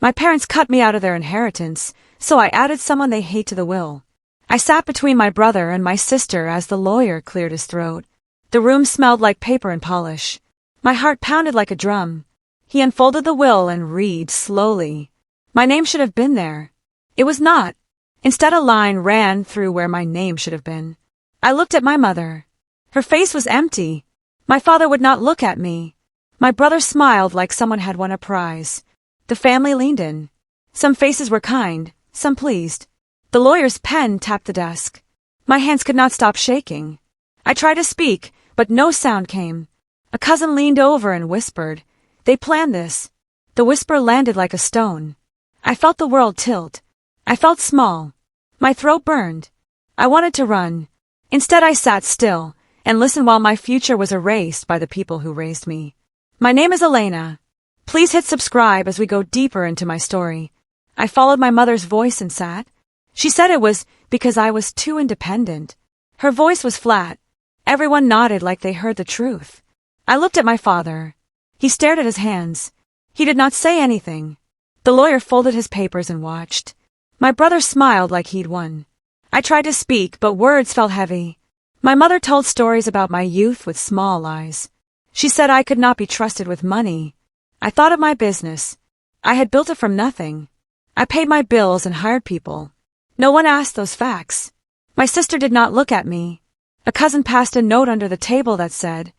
My parents cut me out of their inheritance, so I added someone they hate to the will. I sat between my brother and my sister as the lawyer cleared his throat. The room smelled like paper and polish. My heart pounded like a drum. He unfolded the will and read slowly. My name should have been there. It was not. Instead, a line ran through where my name should have been. I looked at my mother. Her face was empty. My father would not look at me. My brother smiled like someone had won a prize. The family leaned in. Some faces were kind, some pleased. The lawyer's pen tapped the desk. My hands could not stop shaking. I tried to speak, but no sound came. A cousin leaned over and whispered, "They planned this." The whisper landed like a stone. I felt the world tilt. I felt small. My throat burned. I wanted to run. Instead, I sat still and listened while my future was erased by the people who raised me. My name is Elena. Please hit subscribe as we go deeper into my story. I followed my mother's voice and sat. She said it was because I was too independent. Her voice was flat. Everyone nodded like they heard the truth. I looked at my father. He stared at his hands. He did not say anything. The lawyer folded his papers and watched. My brother smiled like he'd won. I tried to speak, but words felt heavy. My mother told stories about my youth with small lies. She said I could not be trusted with money. I thought of my business. I had built it from nothing. I paid my bills and hired people. No one asked those facts. My sister did not look at me. A cousin passed a note under the table that said,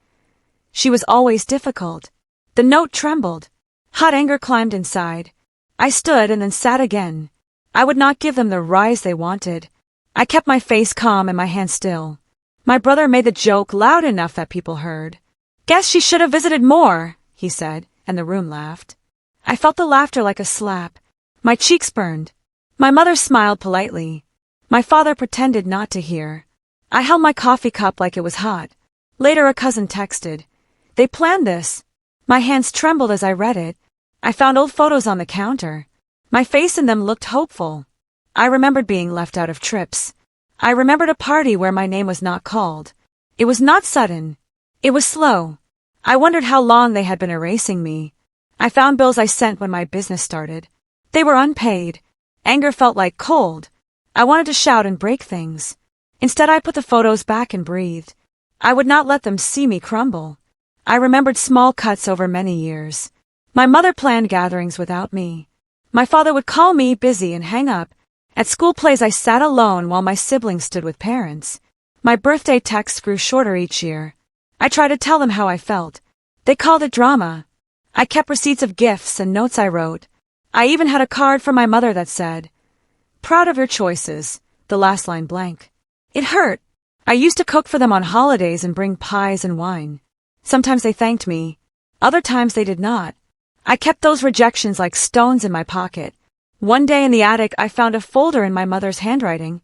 "She was always difficult." The note trembled. Hot anger climbed inside. I stood and then sat again. I would not give them the rise they wanted. I kept my face calm and my hands still. My brother made the joke loud enough that people heard. "Guess she should have visited more," he said, and the room laughed. I felt the laughter like a slap. My cheeks burned. My mother smiled politely. My father pretended not to hear. I held my coffee cup like it was hot. Later, a cousin texted, "They planned this." My hands trembled as I read it. I found old photos on the counter. My face in them looked hopeful. I remembered being left out of trips. I remembered a party where my name was not called. It was not sudden. It was slow. I wondered how long they had been erasing me. I found bills I sent when my business started. They were unpaid. Anger felt like cold. I wanted to shout and break things. Instead, I put the photos back and breathed. I would not let them see me crumble. I remembered small cuts over many years. My mother planned gatherings without me. My father would call me busy and hang up. At school plays, I sat alone while my siblings stood with parents. My birthday texts grew shorter each year. I tried to tell them how I felt. They called it drama. I kept receipts of gifts and notes I wrote. I even had a card from my mother that said, "Proud of your choices," the last line blank. It hurt. I used to cook for them on holidays and bring pies and wine. Sometimes they thanked me. Other times they did not. I kept those rejections like stones in my pocket. One day in the attic, I found a folder in my mother's handwriting.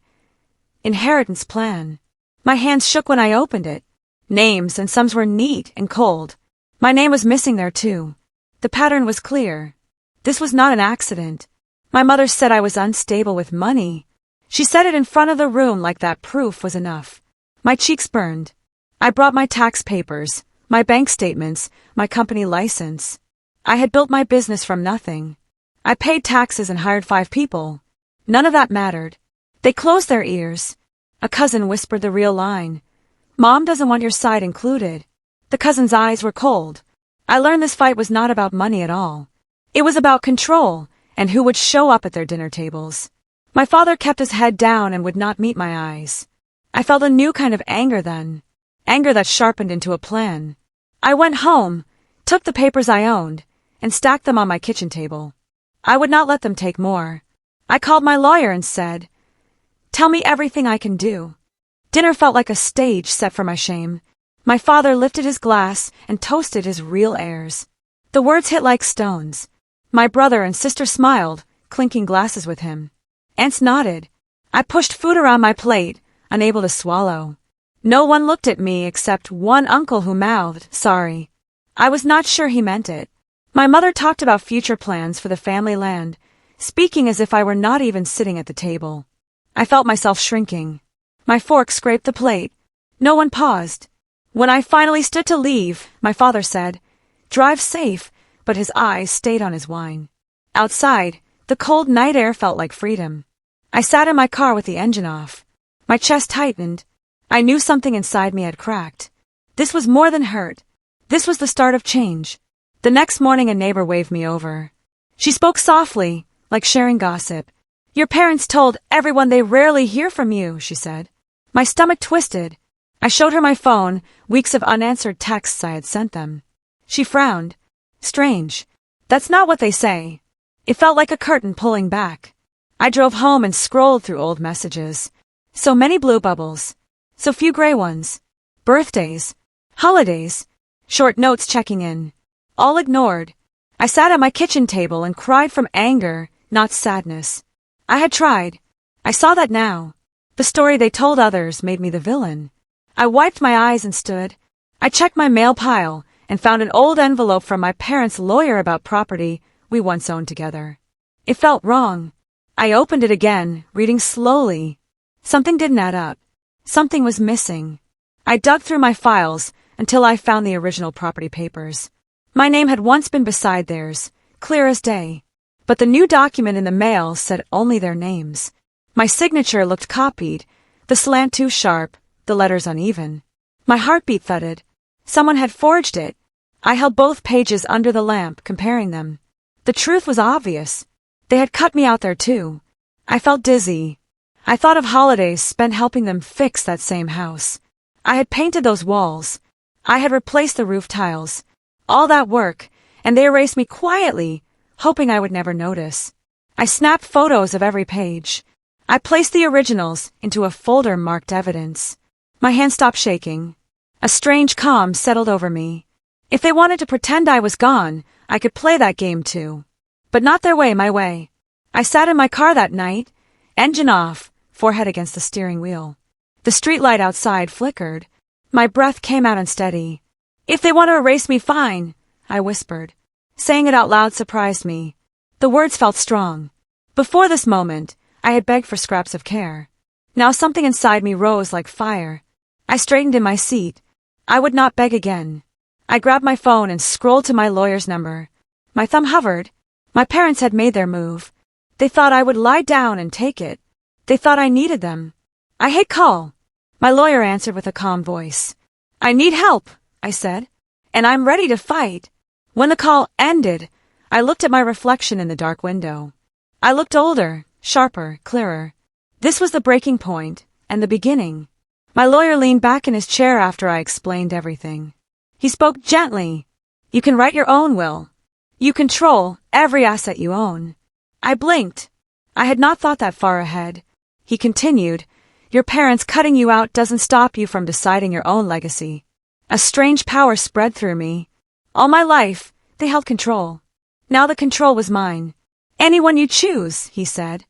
Inheritance plan. My hands shook when I opened it. Names, and some were neat and cold. My name was missing there too. The pattern was clear. This was not an accident. My mother said I was unstable with money. She said it in front of the room like that proof was enough. My cheeks burned. I brought my tax papers, my bank statements, my company license. I had built my business from nothing. I paid taxes and hired 5 people. None of that mattered. They closed their ears. A cousin whispered the real line. "Mom doesn't want your side included." The cousin's eyes were cold. I learned this fight was not about money at all. It was about control and who would show up at their dinner tables. My father kept his head down and would not meet my eyes. I felt a new kind of anger then. Anger that sharpened into a plan. I went home, took the papers I owned, and stacked them on my kitchen table. I would not let them take more. I called my lawyer and said, "Tell me everything I can do." Dinner felt like a stage set for my shame. My father lifted his glass and toasted his real heirs. The words hit like stones. My brother and sister smiled, clinking glasses with him. Aunts nodded. I pushed food around my plate, unable to swallow. No one looked at me except one uncle who mouthed, "Sorry." I was not sure he meant it. My mother talked about future plans for the family land, speaking as if I were not even sitting at the table. I felt myself shrinking. My fork scraped the plate. No one paused. When I finally stood to leave, my father said, "Drive safe," but his eyes stayed on his wine. Outside, the cold night air felt like freedom. I sat in my car with the engine off. My chest tightened. I knew something inside me had cracked. This was more than hurt. This was the start of change. The next morning a neighbor waved me over. She spoke softly, like sharing gossip. "Your parents told everyone they rarely hear from you," she said. My stomach twisted. I showed her my phone, weeks of unanswered texts I had sent them. She frowned. "Strange. That's not what they say." It felt like a curtain pulling back. I drove home and scrolled through old messages. So many blue bubbles. So few gray ones. Birthdays. Holidays. Short notes checking in. All ignored. I sat at my kitchen table and cried from anger, not sadness. I had tried. I saw that now. The story they told others made me the villain. I wiped my eyes and stood. I checked my mail pile and found an old envelope from my parents' lawyer about property we once owned together. It felt wrong. I opened it again, reading slowly. Something didn't add up. Something was missing. I dug through my files until I found the original property papers. My name had once been beside theirs, clear as day. But the new document in the mail said only their names. My signature looked copied, the slant too sharp, the letters uneven. My heartbeat thudded. Someone had forged it. I held both pages under the lamp, comparing them. The truth was obvious. They had cut me out there too. I felt dizzy. I thought of holidays spent helping them fix that same house. I had painted those walls. I had replaced the roof tiles. All that work, and they erased me quietly, hoping I would never notice. I snapped photos of every page. I placed the originals into a folder marked evidence. My hand stopped shaking. A strange calm settled over me. If they wanted to pretend I was gone, I could play that game too. But not their way, my way. I sat in my car that night, engine off, forehead against the steering wheel. The streetlight outside flickered. My breath came out unsteady. "If they want to erase me, fine," I whispered. Saying it out loud surprised me. The words felt strong. Before this moment, I had begged for scraps of care. Now something inside me rose like fire. I straightened in my seat. I would not beg again. I grabbed my phone and scrolled to my lawyer's number. My thumb hovered. My parents had made their move. They thought I would lie down and take it. They thought I needed them. "I hate call." My lawyer answered with a calm voice. "I need help," I said, "and I'm ready to fight." When the call ended, I looked at my reflection in the dark window. I looked older, sharper, clearer. This was the breaking point and the beginning. My lawyer leaned back in his chair after I explained everything. He spoke gently. "You can write your own will. You control every asset you own." I blinked. I had not thought that far ahead. He continued, "Your parents cutting you out doesn't stop you from deciding your own legacy." A strange power spread through me. All my life, they held control. Now the control was mine. "Anyone you choose," he said,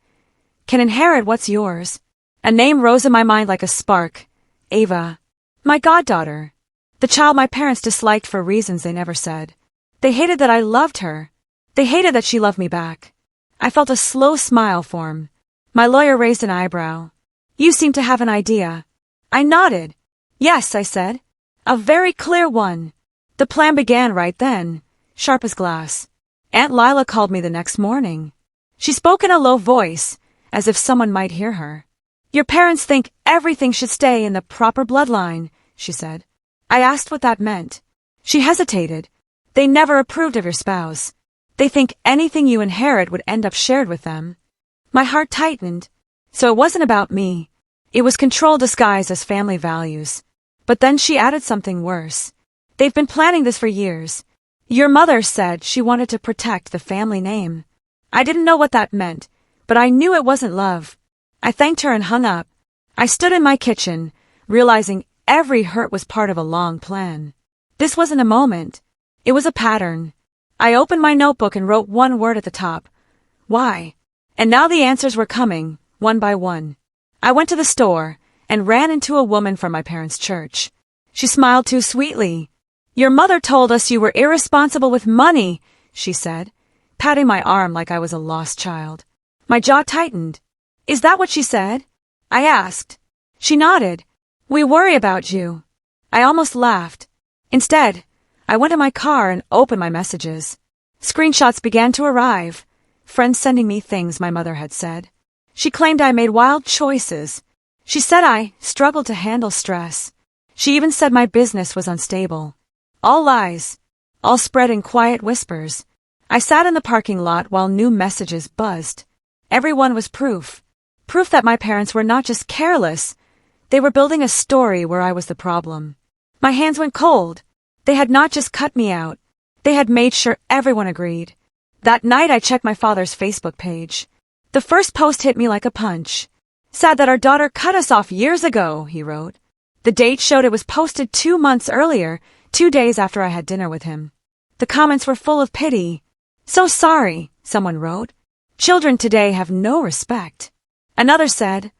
"can inherit what's yours." A name rose in my mind like a spark. Ava. My goddaughter. The child my parents disliked for reasons they never said. They hated that I loved her. They hated that she loved me back. I felt a slow smile form. My lawyer raised an eyebrow. "You seem to have an idea." I nodded. "Yes," I said. "A very clear one." The plan began right then, sharp as glass. Aunt Lila called me the next morning. She spoke in a low voice, as if someone might hear her. "Your parents think everything should stay in the proper bloodline," she said. I asked what that meant. She hesitated. "They never approved of your spouse. They think anything you inherit would end up shared with them." My heart tightened. So it wasn't about me. It was control disguised as family values. But then she added something worse. "They've been planning this for years. Your mother said she wanted to protect the family name." I didn't know what that meant, but I knew it wasn't love. I thanked her and hung up. I stood in my kitchen, realizing every hurt was part of a long plan. This wasn't a moment. It was a pattern. I opened my notebook and wrote one word at the top. Why? And now the answers were coming, one by one. I went to the store and ran into a woman from my parents' church. She smiled too sweetly. "Your mother told us you were irresponsible with money," she said, patting my arm like I was a lost child. My jaw tightened. "Is that what she said?" I asked. She nodded. "We worry about you." I almost laughed. Instead, I went in my car and opened my messages. Screenshots began to arrive. friends sending me things my mother had said. She claimed I made wild choices. She said I struggled to handle stress. She even said my business was unstable. All lies, all spread in quiet whispers. I sat in the parking lot while new messages buzzed. Every one was proof. Proof that my parents were not just careless, they were building a story where I was the problem. My hands went cold. They had not just cut me out. They had made sure everyone agreed. That night I checked my father's Facebook page. The first post hit me like a punch. Sad that our daughter cut us off years ago, he wrote. The date showed it was posted 2 months earlier, 2 days after I had dinner with him. The comments were full of pity. So sorry, someone wrote. Children today have no respect. Another said,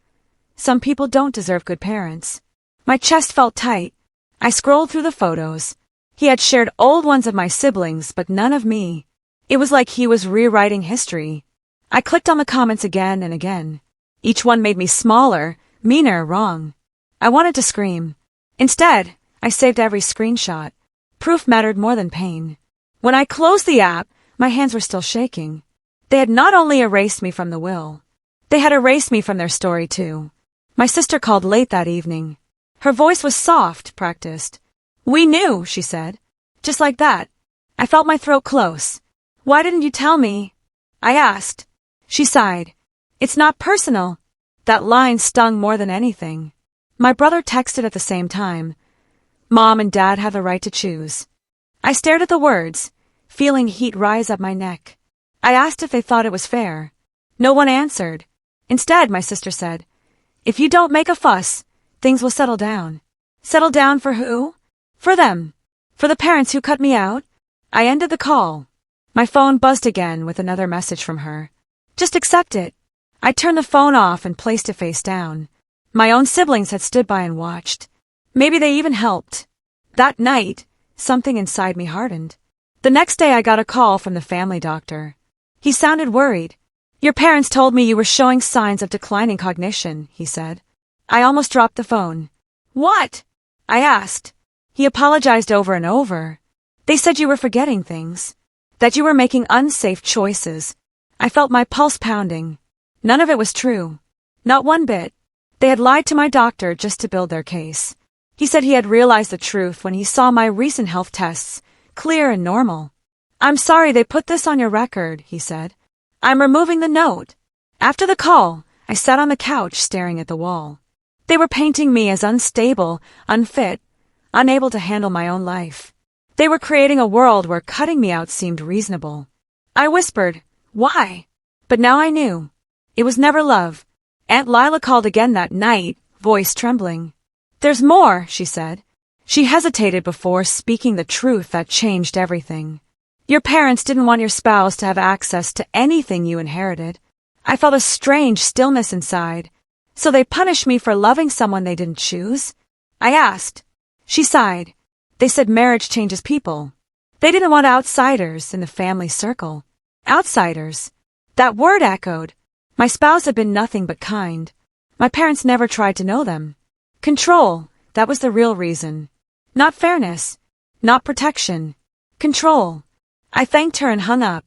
some people don't deserve good parents. My chest felt tight. I scrolled through the photos. He had shared old ones of my siblings, but none of me. It was like he was rewriting history. I clicked on the comments again and again. Each one made me smaller, meaner, wrong. I wanted to scream. Instead, I saved every screenshot. Proof mattered more than pain. When I closed the app, my hands were still shaking. They had not only erased me from the will, they had erased me from their story too. My sister called late that evening. Her voice was soft, practiced. We knew, she said. Just like that. I felt my throat close. Why didn't you tell me? I asked. She sighed. It's not personal. That line stung more than anything. My brother texted at the same time. Mom and Dad have the right to choose. I stared at the words, feeling heat rise up my neck. I asked if they thought it was fair. No one answered. Instead, my sister said, if you don't make a fuss, things will settle down. Settle down for who? For them. For the parents who cut me out. I ended the call. My phone buzzed again with another message from her. Just accept it. I turned the phone off and placed it face down. My own siblings had stood by and watched. Maybe they even helped. That night, something inside me hardened. The next day I got a call from the family doctor. He sounded worried. Your parents told me you were showing signs of declining cognition, he said. I almost dropped the phone. What? I asked. He apologized over and over. They said you were forgetting things. That you were making unsafe choices. I felt my pulse pounding. None of it was true. Not one bit. They had lied to my doctor just to build their case. He said he had realized the truth when he saw my recent health tests, clear and normal. I'm sorry they put this on your record, he said. I'm removing the note. After the call, I sat on the couch staring at the wall. They were painting me as unstable, unfit, unable to handle my own life. They were creating a world where cutting me out seemed reasonable. I whispered, why? But now I knew. It was never love. Aunt Lila called again that night, voice trembling. There's more, she said. She hesitated before speaking the truth that changed everything. Your parents didn't want your spouse to have access to anything you inherited. I felt a strange stillness inside. So they punished me for loving someone they didn't choose? I asked. She sighed. They said marriage changes people. They didn't want outsiders in the family circle. Outsiders. That word echoed. My spouse had been nothing but kind. My parents never tried to know them. Control, that was the real reason. Not fairness. Not protection. Control. I thanked her and hung up.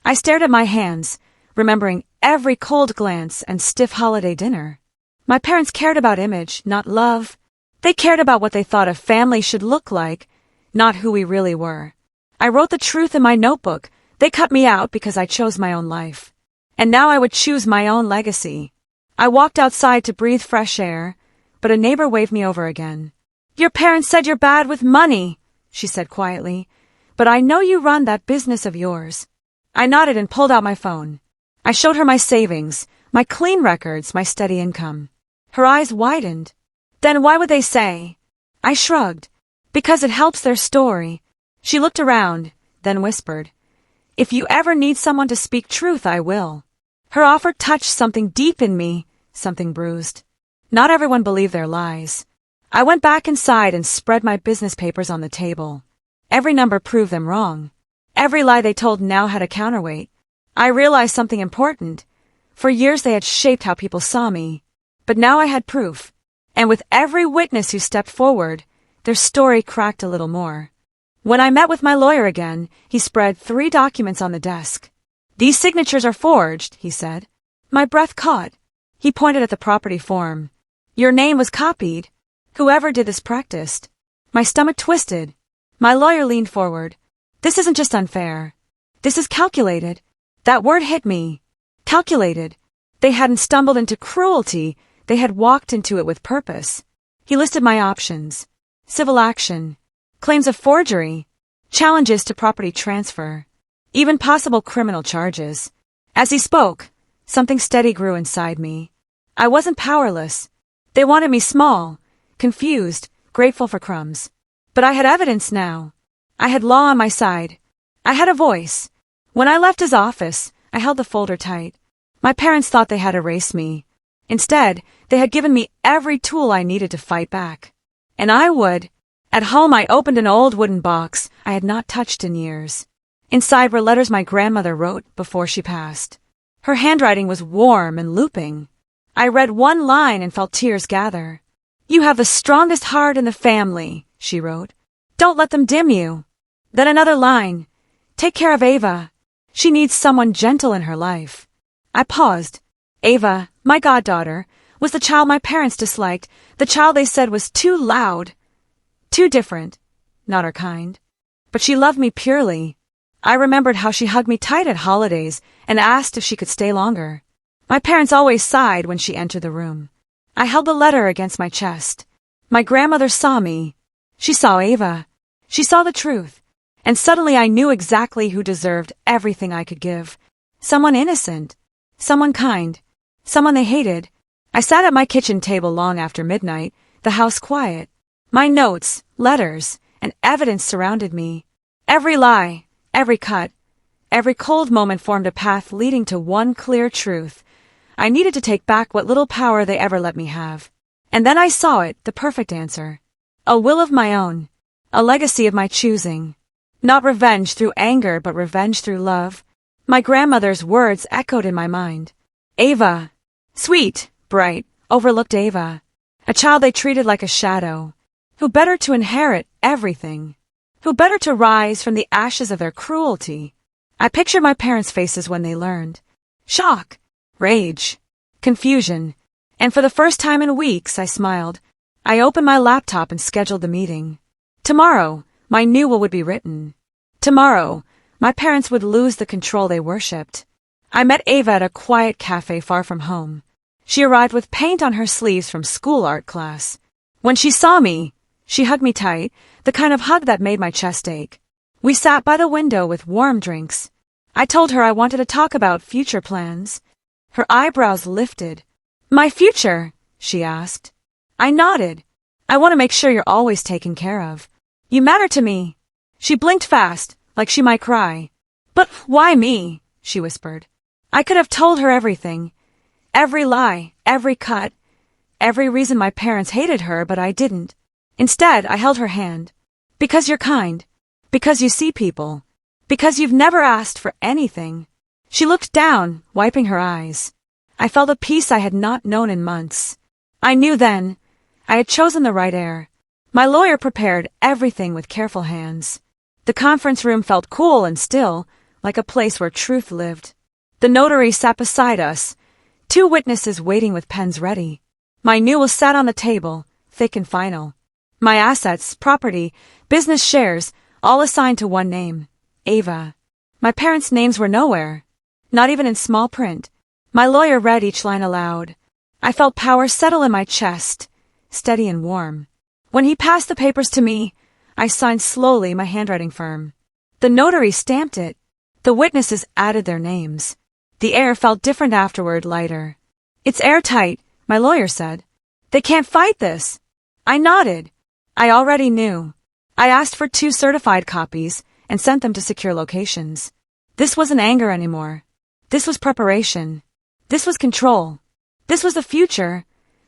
I stared at my hands, remembering every cold glance and stiff holiday dinner. My parents cared about image, not love. They cared about what they thought a family should look like, not who we really were. I wrote the truth in my notebook. They cut me out because I chose my own life. And now I would choose my own legacy. I walked outside to breathe fresh air, but a neighbor waved me over again. Your parents said you're bad with money, she said quietly, but I know you run that business of yours. I nodded and pulled out my phone. I showed her my savings, my clean records, my steady income. Her eyes widened. Then why would they say? I shrugged. Because it helps their story. She looked around, then whispered, if you ever need someone to speak truth, I will. Her offer touched something deep in me, something bruised. Not everyone believed their lies. I went back inside and spread my business papers on the table. Every number proved them wrong. Every lie they told now had a counterweight. I realized something important. For years they had shaped how people saw me. But now I had proof. And with every witness who stepped forward, their story cracked a little more. When I met with my lawyer again, he spread 3 documents on the desk. These signatures are forged, he said. My breath caught. He pointed at the property form. Your name was copied. Whoever did this practiced. My stomach twisted. My lawyer leaned forward. This isn't just unfair. This is calculated. That word hit me. Calculated. They hadn't stumbled into cruelty. They had walked into it with purpose. He listed my options. Civil action. Claims of forgery. Challenges to property transfer. Even possible criminal charges. As he spoke, something steady grew inside me. I wasn't powerless. They wanted me small, confused, grateful for crumbs. But I had evidence now. I had law on my side. I had a voice. When I left his office, I held the folder tight. My parents thought they had erased me. Instead, they had given me every tool I needed to fight back. And I would. At home, I opened an old wooden box I had not touched in years. Inside were letters my grandmother wrote before she passed. Her handwriting was warm and looping. I read one line and felt tears gather. You have the strongest heart in the family, she wrote. Don't let them dim you. Then another line. Take care of Ava. She needs someone gentle in her life. I paused. Ava, my goddaughter, was the child my parents disliked, the child they said was too loud, too different, not her kind. But she loved me purely. I remembered how she hugged me tight at holidays and asked if she could stay longer. My parents always sighed when she entered the room. I held the letter against my chest. My grandmother saw me. She saw Ava. She saw the truth. And suddenly I knew exactly who deserved everything I could give. Someone innocent. Someone kind. Someone they hated. I sat at my kitchen table long after midnight, the house quiet. My notes, letters, and evidence surrounded me. Every lie, every cut, every cold moment formed a path leading to one clear truth. I needed to take back what little power they ever let me have. And then I saw it, the perfect answer. A will of my own. A legacy of my choosing. Not revenge through anger, but revenge through love. My grandmother's words echoed in my mind. Ava. Sweet, bright, overlooked Ava. A child they treated like a shadow. Who better to inherit everything? Who better to rise from the ashes of their cruelty? I pictured my parents' faces when they learned. Shock, rage, confusion. And for the first time in weeks, I smiled. I opened my laptop and scheduled the meeting. Tomorrow, my new will would be written. Tomorrow, my parents would lose the control they worshipped. I met Ava at a quiet cafe far from home. She arrived with paint on her sleeves from school art class. When she saw me, she hugged me tight, the kind of hug that made my chest ache. We sat by the window with warm drinks. I told her I wanted to talk about future plans. Her eyebrows lifted. My future? She asked. I nodded. I want to make sure you're always taken care of. You matter to me. She blinked fast, like she might cry. But why me? She whispered. I could have told her everything. Every lie, every cut, every reason my parents hated her, but I didn't. Instead, I held her hand. Because you're kind. Because you see people. Because you've never asked for anything. She looked down, wiping her eyes. I felt a peace I had not known in months. I knew then. I had chosen the right heir. My lawyer prepared everything with careful hands. The conference room felt cool and still, like a place where truth lived. The notary sat beside us, 2 witnesses waiting with pens ready. My new will sat on the table, thick and final. My assets, property, business shares, all assigned to one name, Ava. My parents' names were nowhere, not even in small print. My lawyer read each line aloud. I felt power settle in my chest, steady and warm. When he passed the papers to me, I signed slowly, my handwriting firm. The notary stamped it. The witnesses added their names. The air felt different afterward, lighter. It's airtight, my lawyer said. They can't fight this. I nodded. I already knew. I asked for 2 certified copies and sent them to secure locations. This wasn't anger anymore. This was preparation. This was control. This was the future.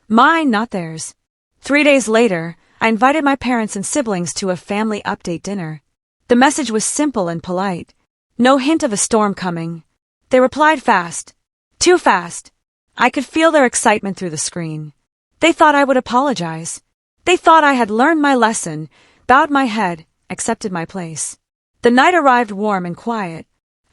Mine, not theirs. 3 days later, I invited my parents and siblings to a family update dinner. The message was simple and polite. No hint of a storm coming. They replied fast. Too fast. I could feel their excitement through the screen. They thought I would apologize. They thought I had learned my lesson, bowed my head, accepted my place. The night arrived warm and quiet.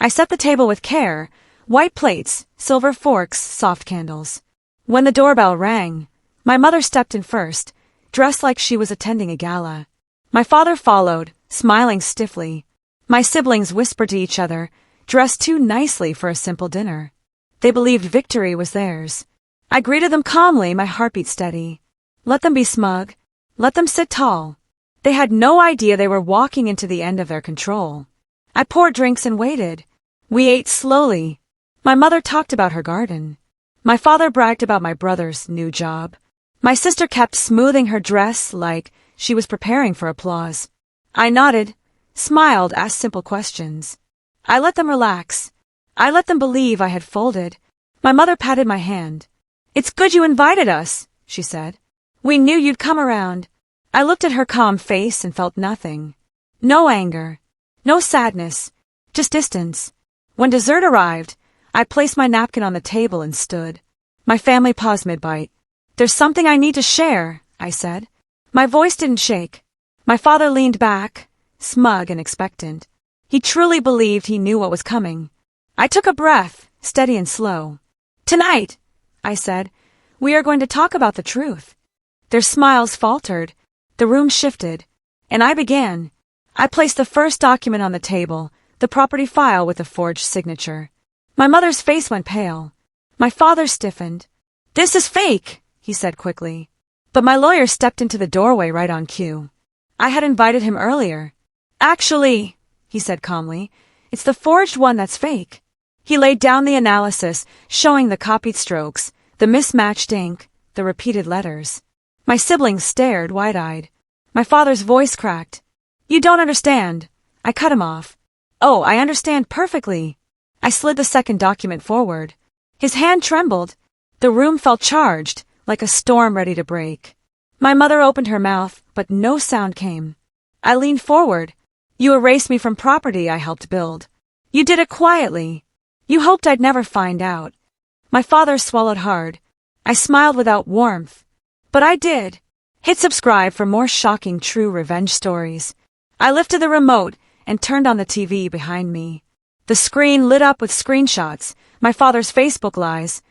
I set the table with care, white plates, silver forks, soft candles. When the doorbell rang, my mother stepped in first, dressed like she was attending a gala. My father followed, smiling stiffly. My siblings whispered to each other, dressed too nicely for a simple dinner. They believed victory was theirs. I greeted them calmly, my heartbeat steady. Let them be smug. Let them sit tall. They had no idea they were walking into the end of their control. I poured drinks and waited. We ate slowly. My mother talked about her garden. My father bragged about my brother's new job. My sister kept smoothing her dress like she was preparing for applause. I nodded, smiled, asked simple questions. I let them relax. I let them believe I had folded. My mother patted my hand. "It's good you invited us," she said. "We knew you'd come around." I looked at her calm face and felt nothing. No anger. No sadness. Just distance. When dessert arrived, I placed my napkin on the table and stood. My family paused mid-bite. "There's something I need to share," I said. My voice didn't shake. My father leaned back, smug and expectant. He truly believed he knew what was coming. I took a breath, steady and slow. "Tonight," I said, "we are going to talk about the truth." Their smiles faltered. The room shifted. And I began. I placed the first document on the table, the property file with the forged signature. My mother's face went pale. My father stiffened. "This is fake," he said quickly. But my lawyer stepped into the doorway right on cue. I had invited him earlier. "Actually," he said calmly, "it's the forged one that's fake." He laid down the analysis, showing the copied strokes, the mismatched ink, the repeated letters. My siblings stared wide-eyed. My father's voice cracked. "You don't understand." I cut him off. "Oh, I understand perfectly." I slid the second document forward. His hand trembled. The room felt charged, like a storm ready to break. My mother opened her mouth, but no sound came. I leaned forward. "You erased me from property I helped build. You did it quietly. You hoped I'd never find out." My father swallowed hard. I smiled without warmth. "But I did." Hit subscribe for more shocking true revenge stories. I lifted the remote and turned on the TV behind me. The screen lit up with screenshots, my father's Facebook lies,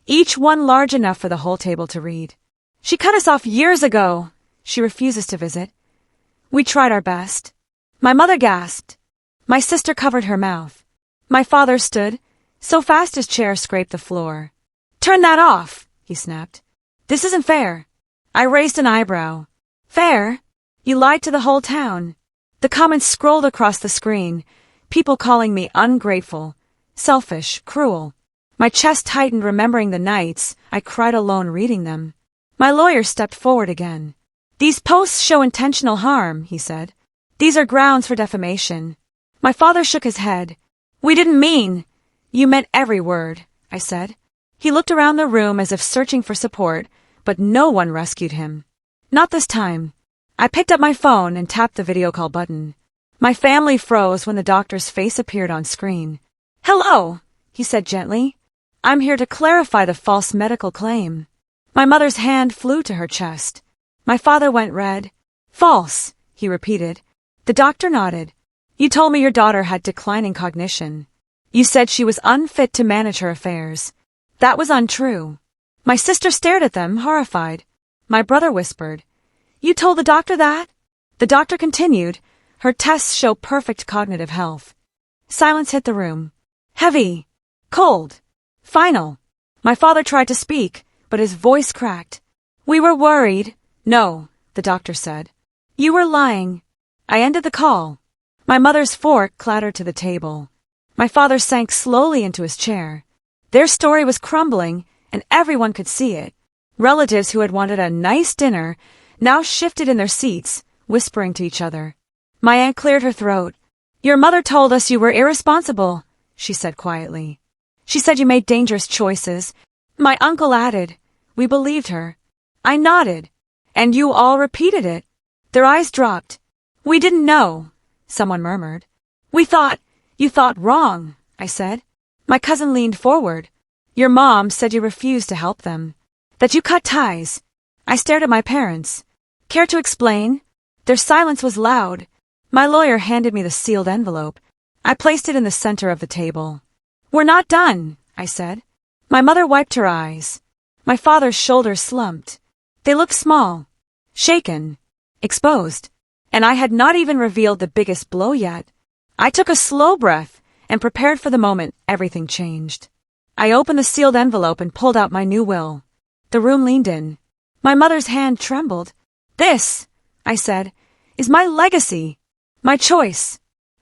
each one large enough for the whole table to read. "She cut us off years ago. She refuses to visit. We tried our best." My mother gasped. My sister covered her mouth. My father stood, so fast his chair scraped the floor. "Turn that off," he snapped. "This isn't fair." I raised an eyebrow. "Fair? You lied to the whole town." The comments scrolled across the screen, people calling me ungrateful, selfish, cruel. My chest tightened remembering the nights I cried alone reading them. My lawyer stepped forward again. "These posts show intentional harm," he said. "These are grounds for defamation." My father shook his head. "We didn't mean." "You meant every word," I said. He looked around the room as if searching for support, but no one rescued him. Not this time. I picked up my phone and tapped the video call button. My family froze when the doctor's face appeared on screen. "Hello," he said gently. "I'm here to clarify the false medical claim." My mother's hand flew to her chest. My father went red. "False," he repeated. The doctor nodded. "You told me your daughter had declining cognition. You said she was unfit to manage her affairs. That was untrue." My sister stared at them, horrified. My brother whispered, "You told the doctor that?" The doctor continued, "Her tests show perfect cognitive health." Silence hit the room. Heavy. Cold. Final. My father tried to speak, but his voice cracked. "We were worried." "No," the doctor said. "You were lying." I ended the call. My mother's fork clattered to the table. My father sank slowly into his chair. Their story was crumbling, and everyone could see it. Relatives who had wanted a nice dinner now shifted in their seats, whispering to each other. My aunt cleared her throat. "Your mother told us you were irresponsible," she said quietly. "She said you made dangerous choices." My uncle added, "We believed her." I nodded. "And you all repeated it." Their eyes dropped. "We didn't know," someone murmured. You thought wrong," I said. My cousin leaned forward. "Your mom said you refused to help them. That you cut ties." I stared at my parents. "Care to explain?" Their silence was loud. My lawyer handed me the sealed envelope. I placed it in the center of the table. "We're not done," I said. My mother wiped her eyes. My father's shoulders slumped. They looked small, shaken, exposed, and I had not even revealed the biggest blow yet. I took a slow breath and prepared for the moment everything changed. I opened the sealed envelope and pulled out my new will. The room leaned in. My mother's hand trembled. "This," I said, "is my legacy, my choice."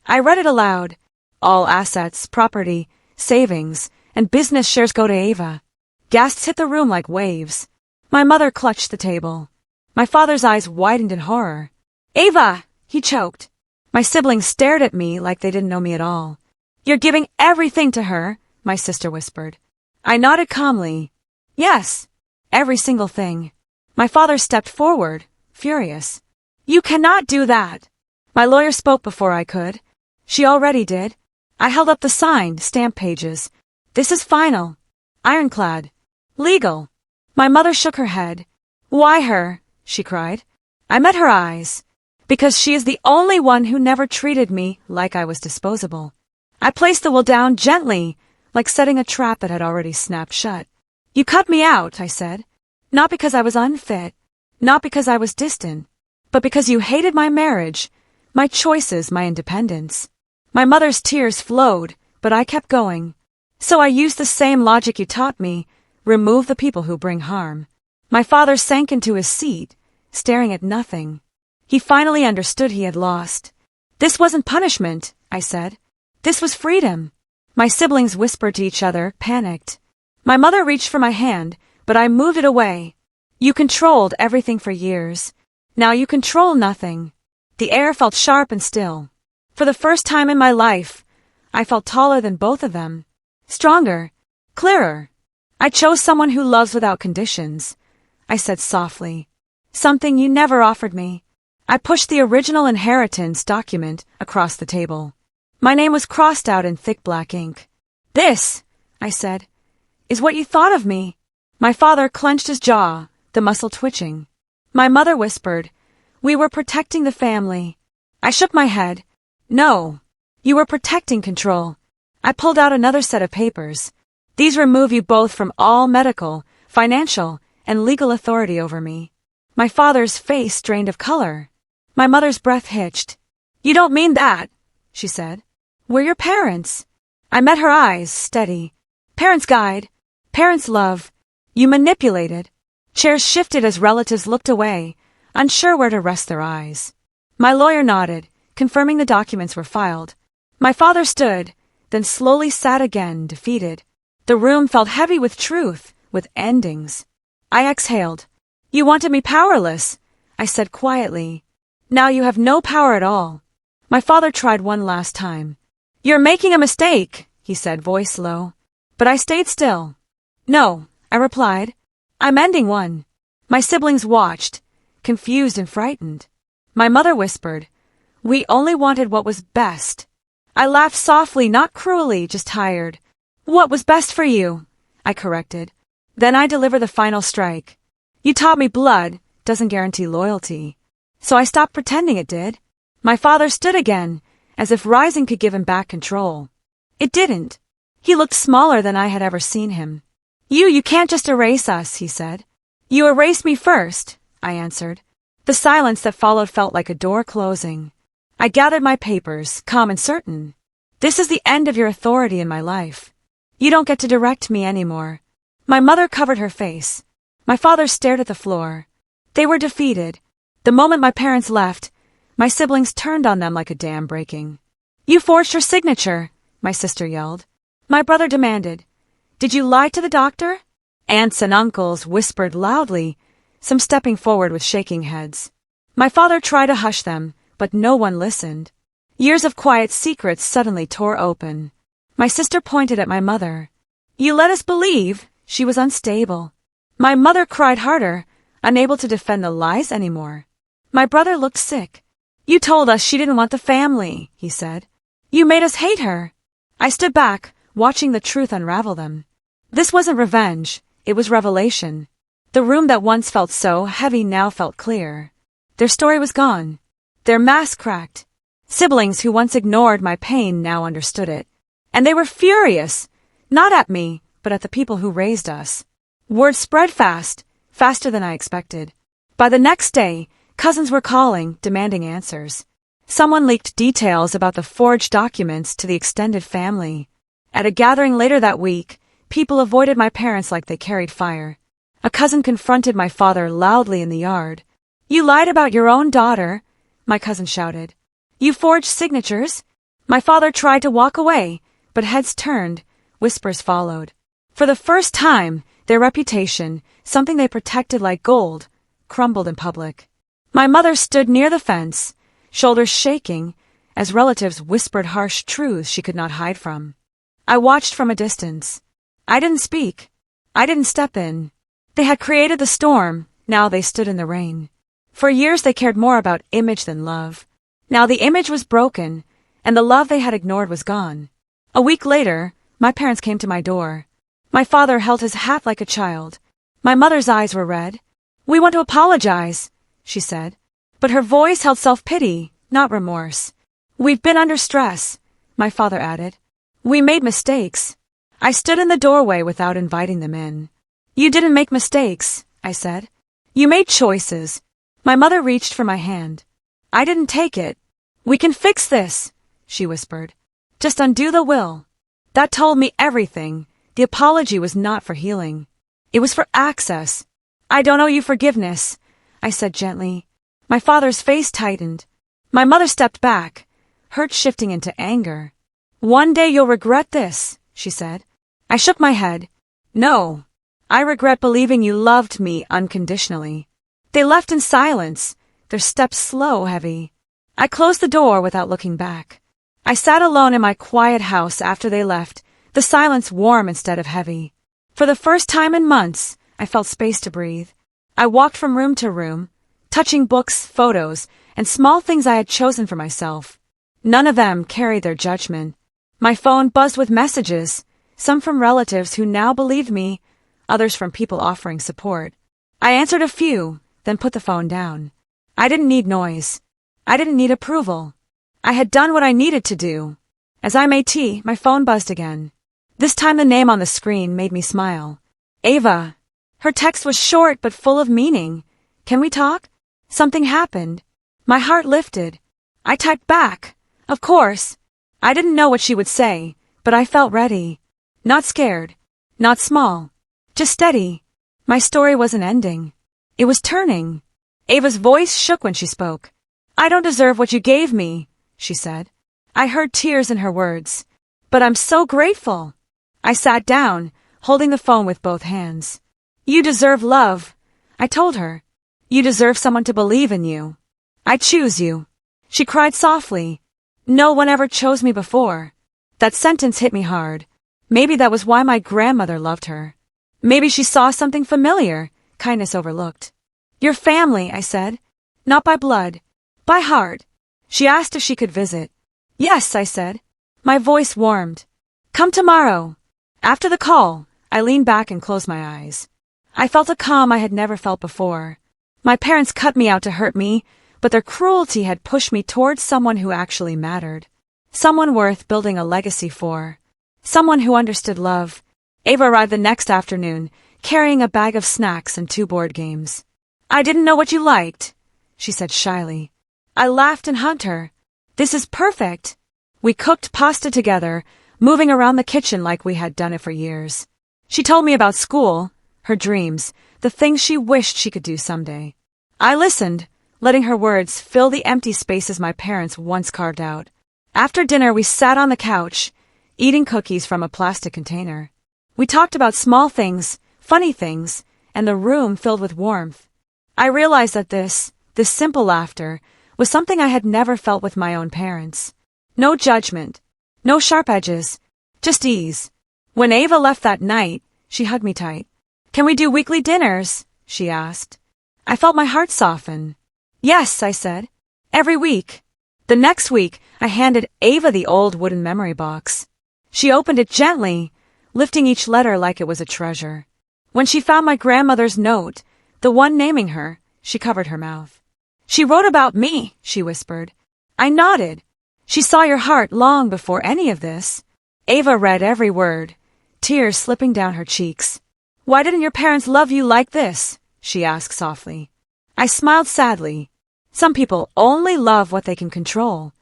I read it aloud. "All assets, property, savings, and business shares go to Ava." Gasps hit the room like waves. My mother clutched the table. My father's eyes widened in horror. "Ava!" he choked. My siblings stared at me like they didn't know me at all. "You're giving everything to her," my sister whispered. I nodded calmly. "Yes, every single thing." My father stepped forward, furious. "You cannot do that." My lawyer spoke before I could. She already did. I held up the signed, stamped pages. "This is final. Ironclad. Legal." My mother shook her head. "Why her?" she cried. I met her eyes. "Because she is the only one who never treated me like I was disposable." I placed the will down gently, like setting a trap that had already snapped shut. "You cut me out," I said. "Not because I was unfit, not because I was distant, but because you hated my marriage, my choices, my independence." My mother's tears flowed, but I kept going. "So I used the same logic you taught me, remove the people who bring harm." My father sank into his seat, staring at nothing. He finally understood he had lost. "This wasn't punishment," I said. "This was freedom." My siblings whispered to each other, panicked. My mother reached for my hand, but I moved it away. "You controlled everything for years. Now you control nothing." The air felt sharp and still. For the first time in my life, I felt taller than both of them. Stronger, clearer. "I chose someone who loves without conditions," I said softly. "Something you never offered me." I pushed the original inheritance document across the table. My name was crossed out in thick black ink. "This," I said, "is what you thought of me." My father clenched his jaw, the muscle twitching. My mother whispered, "We were protecting the family." I shook my head. "No, you were protecting control." I pulled out another set of papers. "These remove you both from all medical, financial, and legal authority over me." My father's face drained of color. My mother's breath hitched. "You don't mean that," she said. "We're your parents." I met her eyes, steady. "Parents guide. Parents love. You manipulated." Chairs shifted as relatives looked away, unsure where to rest their eyes. My lawyer nodded, confirming the documents were filed. My father stood, then slowly sat again, defeated. The room felt heavy with truth, with endings. I exhaled. "You wanted me powerless," I said quietly. "Now you have no power at all." My father tried one last time. "You're making a mistake," he said, voice low. But I stayed still. "No," I replied. "I'm ending one." My siblings watched, confused and frightened. My mother whispered, "We only wanted what was best." I laughed softly, not cruelly, just tired. "What was best for you?" I corrected. Then I delivered the final strike. "You taught me blood doesn't guarantee loyalty." So I stopped pretending it did. My father stood again, as if rising could give him back control. It didn't. He looked smaller than I had ever seen him. You can't just erase us," he said. "You erased me first," I answered. The silence that followed felt like a door closing. I gathered my papers, calm and certain. "This is the end of your authority in my life. You don't get to direct me anymore." My mother covered her face. My father stared at the floor. They were defeated. The moment my parents left, my siblings turned on them like a dam breaking. "You forged her signature," my sister yelled. My brother demanded, "Did you lie to the doctor?" Aunts and uncles whispered loudly, some stepping forward with shaking heads. My father tried to hush them, but no one listened. Years of quiet secrets suddenly tore open. My sister pointed at my mother. "You let us believe she was unstable." My mother cried harder, unable to defend the lies anymore. My brother looked sick. "You told us she didn't want the family," he said. "You made us hate her." I stood back, watching the truth unravel them. This wasn't revenge, it was revelation. The room that once felt so heavy now felt clear. Their story was gone. Their mask cracked. Siblings who once ignored my pain now understood it. And they were furious, not at me, but at the people who raised us. Word spread fast, faster than I expected. By the next day, cousins were calling, demanding answers. Someone leaked details about the forged documents to the extended family. At a gathering later that week, people avoided my parents like they carried fire. A cousin confronted my father loudly in the yard. "You lied about your own daughter," my cousin shouted. "You forged signatures." My father tried to walk away, but heads turned, whispers followed. For the first time, their reputation, something they protected like gold, crumbled in public. My mother stood near the fence, shoulders shaking, as relatives whispered harsh truths she could not hide from. I watched from a distance. I didn't speak. I didn't step in. They had created the storm, now they stood in the rain. For years they cared more about image than love. Now the image was broken, and the love they had ignored was gone. A week later, my parents came to my door. My father held his hat like a child. My mother's eyes were red. "We want to apologize," she said. But her voice held self-pity, not remorse. "We've been under stress," my father added. "We made mistakes." I stood in the doorway without inviting them in. "You didn't make mistakes," I said. "You made choices." My mother reached for my hand. I didn't take it. "We can fix this," she whispered. "Just undo the will." That told me everything. The apology was not for healing. It was for access. "I don't owe you forgiveness," I said gently. My father's face tightened. My mother stepped back, hurt shifting into anger. "One day you'll regret this," she said. I shook my head. "No. I regret believing you loved me unconditionally." They left in silence, their steps slow, heavy. I closed the door without looking back. I sat alone in my quiet house after they left, the silence warm instead of heavy. For the first time in months, I felt space to breathe. I walked from room to room, touching books, photos, and small things I had chosen for myself. None of them carried their judgment. My phone buzzed with messages, some from relatives who now believed me, others from people offering support. I answered a few, then put the phone down. I didn't need noise. I didn't need approval. I had done what I needed to do. As I made tea, my phone buzzed again. This time the name on the screen made me smile. Ava. Her text was short but full of meaning. "Can we talk?" Something happened. My heart lifted. I typed back. Of course. I didn't know what she would say, but I felt ready. Not scared. Not small. Just steady. My story wasn't ending. It was turning. Ava's voice shook when she spoke. "I don't deserve what you gave me," she said. I heard tears in her words. "But I'm so grateful." I sat down, holding the phone with both hands. "You deserve love," I told her. "You deserve someone to believe in you. I choose you." She cried softly. "No one ever chose me before." That sentence hit me hard. Maybe that was why my grandmother loved her. Maybe she saw something familiar, kindness overlooked. "Your family," I said. "Not by blood, by heart." She asked if she could visit. "Yes," I said. My voice warmed. "Come tomorrow." After the call, I leaned back and closed my eyes. I felt a calm I had never felt before. My parents cut me out to hurt me, but their cruelty had pushed me towards someone who actually mattered. Someone worth building a legacy for. Someone who understood love. Ava arrived the next afternoon, carrying a bag of snacks and 2 board games. "I didn't know what you liked," she said shyly. I laughed and hugged her. "This is perfect." We cooked pasta together, moving around the kitchen like we had done it for years. She told me about school, her dreams, the things she wished she could do someday. I listened, letting her words fill the empty spaces my parents once carved out. After dinner, we sat on the couch, eating cookies from a plastic container. We talked about small things, funny things, and the room filled with warmth. I realized that this simple laughter, was something I had never felt with my own parents. No judgment, no sharp edges, just ease. When Ava left that night, she hugged me tight. "Can we do weekly dinners?" she asked. I felt my heart soften. "Yes," I said. "Every week." The next week, I handed Ava the old wooden memory box. She opened it gently, lifting each letter like it was a treasure. When she found my grandmother's note, the one naming her, she covered her mouth. "She wrote about me," she whispered. I nodded. She saw your heart long before any of this. Ava read every word, tears slipping down her cheeks. Why didn't your parents love you like this? She asked softly. I smiled sadly. Some people only love what they can control.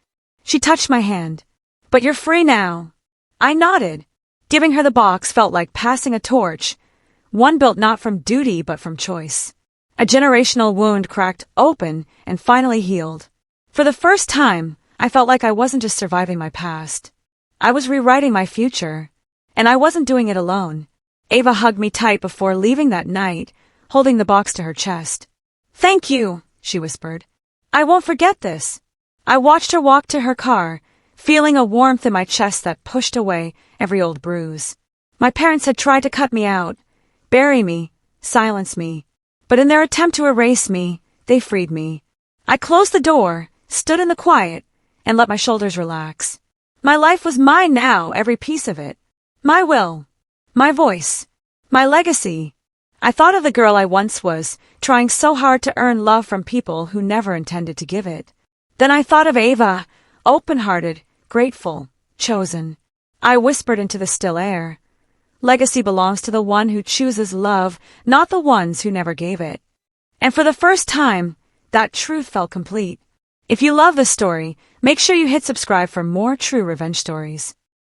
She touched my hand. But you're free now. I nodded. Giving her the box felt like passing a torch, one built not from duty but from choice. A generational wound cracked open and finally healed. For the first time, I felt like I wasn't just surviving my past. I was rewriting my future. And I wasn't doing it alone. Ava hugged me tight before leaving that night, holding the box to her chest. Thank you, she whispered. I won't forget this. I watched her walk to her car, feeling a warmth in my chest that pushed away every old bruise. My parents had tried to cut me out, bury me, silence me. But in their attempt to erase me, they freed me. I closed the door, stood in the quiet, and let my shoulders relax. My life was mine now, every piece of it. My will, my voice, my legacy. I thought of the girl I once was, trying so hard to earn love from people who never intended to give it. Then I thought of Ava, open-hearted, grateful, chosen. I whispered into the still air. Legacy belongs to the one who chooses love, not the ones who never gave it. And for the first time, that truth felt complete. If you love this story, make sure you hit subscribe for more true revenge stories.